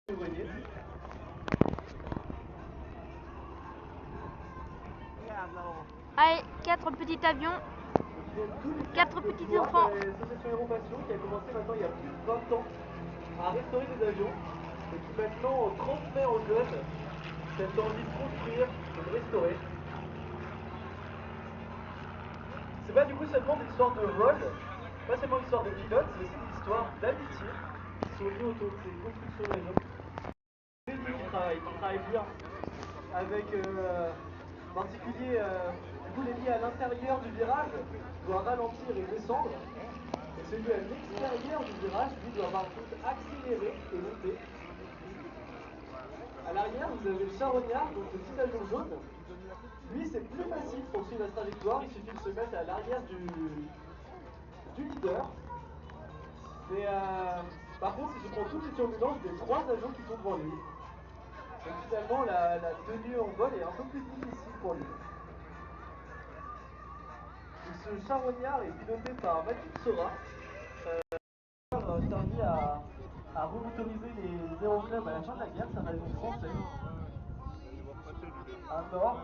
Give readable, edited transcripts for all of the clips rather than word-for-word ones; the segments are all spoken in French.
Allez, 4 petits avions, 4 petits enfants. L'association Aéropassion qui a commencé maintenant il y a plus de 20 ans à restaurer des avions et qui maintenant transmet aux jeunes cette envie de construire et de restaurer. C'est pas du coup seulement des histoires de vol, pas seulement une histoire de pilote, c'est aussi une histoire d'amitié qui sont liées autour de ces constructions d'avions. Ils travaillent bien avec en particulier du coup les liés à l'intérieur du virage doit ralentir et descendre et celui à l'extérieur du virage lui doit par contre accélérer et monter. À l'arrière vous avez le charognard, donc le petit avion jaune. Lui c'est plus facile pour suivre la trajectoire, il suffit de se mettre à l'arrière du leader. Mais par contre si je prends toute une turbulence, j'ai 3 avions qui sont devant lui. Donc finalement la tenue en vol est un peu plus difficile pour lui. Donc, ce charognard est piloté par Mathieu Sora. Servi à remotoriser les aéroclubs à la fin de la guerre, c'est un avion français. Un mort.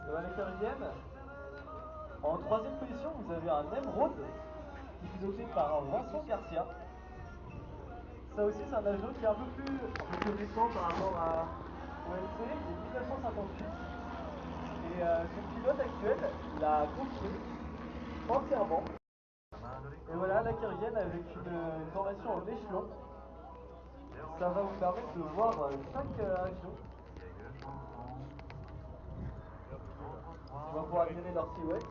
Et à la quatrième, en 3e position, vous avez un Emeraude qui est piloté par Vincent Garcia. Ça aussi, c'est un avion qui est un peu plus récent par rapport au LC, il est 1958. Et son pilote actuel l'a construit entièrement. Et voilà, la Kyrgyzstan avec une formation en échelon. Ça va vous permettre de voir chaque avion. On va pouvoir admirer leur silhouette.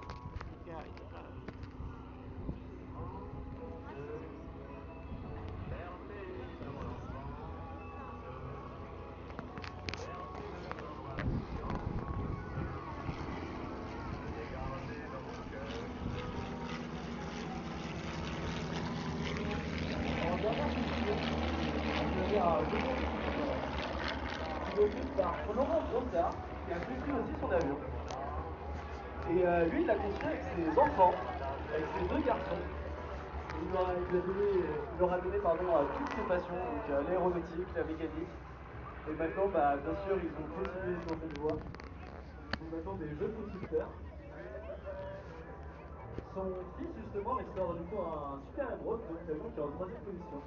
Piloté par Florent Brossard, qui a construit aussi son avion. Et lui, il l'a construit avec ses enfants, avec ses 2 garçons. Il leur a donné toutes ses passions, donc l'aéronautique, la mécanique. Et maintenant, bien sûr, ils ont continué sur cette voie. Ils sont maintenant des jeunes constructeurs. Son fils, justement, restaure du coup un super Emeraude, donc qui est en 3e position.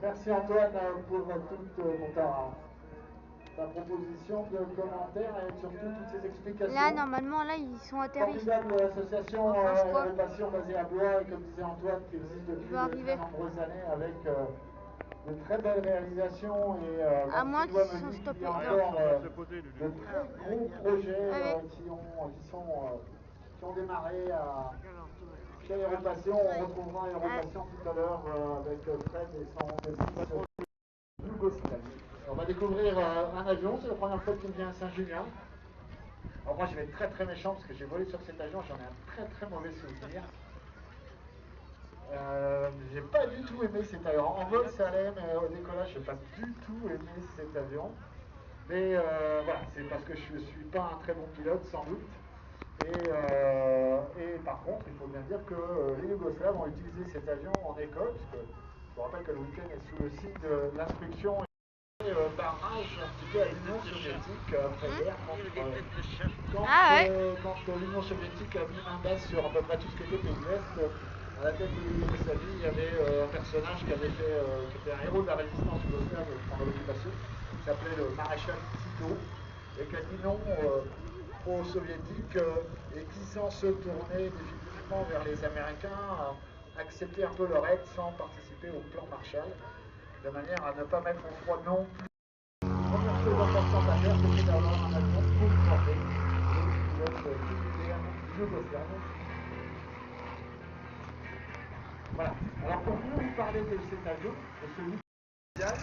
Merci Antoine pour toute ta proposition de commentaires et surtout toutes ces explications. Là, normalement, là, ils sont atterris. Formidable association Aéropassion basée à Blois, et comme disait Antoine, qui existe depuis de très nombreuses années avec de très belles réalisations et à moins qu'ils se sont il y stoppés. a encore de très gros projets qui ont démarré chez Aéropassion. On retrouvera Aéropassion tout à l'heure avec Fred et son fils Yougoslavie. On va découvrir un avion, c'est la première fois qu'il vient à Saint-Julien. Alors moi je vais être très très méchant parce que j'ai volé sur cet avion, j'en ai un très très mauvais souvenir. J'ai pas du tout aimé cet avion. En vol ça allait, mais au décollage j'ai pas du tout aimé cet avion. Mais voilà, c'est parce que je suis pas un très bon pilote sans doute. Et par contre, il faut bien dire que les Yougoslaves ont utilisé cet avion en école, parce que je vous rappelle que le week-end est sous le signe de l'instruction et barrage un petit peu à l'Union soviétique après-guerre, quand l'Union soviétique a mis main basse sur à peu près tout ce qui était pays de l'Est. À la tête de l'Yougoslavie, il y avait un personnage qui était un héros de la résistance yougoslave pendant l'occupation, qui s'appelait le maréchal Tito, et qui a dit non aux soviétiques et qui, sans se tourner définitivement vers les Américains, accepter un peu leur aide sans participer au plan Marshall, de manière à ne pas mettre au froid non plus. La première chose importante à faire, c'est d'avoir un avion pour former les pilotes militaires yougoslaves. Voilà. Alors pour mieux vous parler de cet avion, de celui mondial,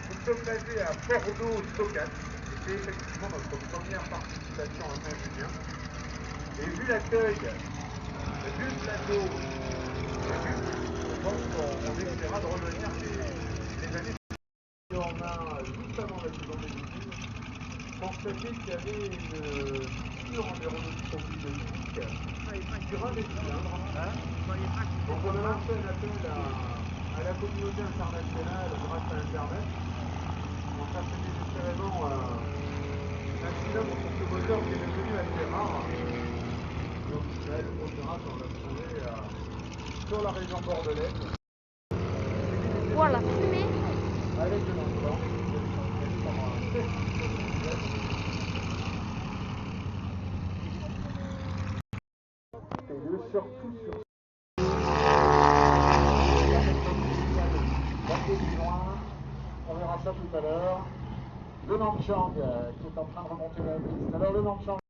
nous sommes basés à Bordeaux-Stockholm. C'est effectivement notre première participation à Saint-Julien. Et vu l'accueil, vu le plateau, je pense qu'on essaiera de revenir les années. On a juste avant la saison des études, constaté qu'il y avait une fissure en aéronautique au bout de pic sur un des cylindres. Donc on a lancé un appel à la communauté internationale grâce à Internet. On cherchait désespérément un cylindre pour ce moteur qui est devenu assez rare. Et au final, au miracle, on l'a trouvé sur la région bordelaise. Voilà, fumée. Avec de l'emploi. Et surtout sur on verra ça tout à l'heure. Le Nanchang qui est en train de remonter la piste. Alors le Nanchang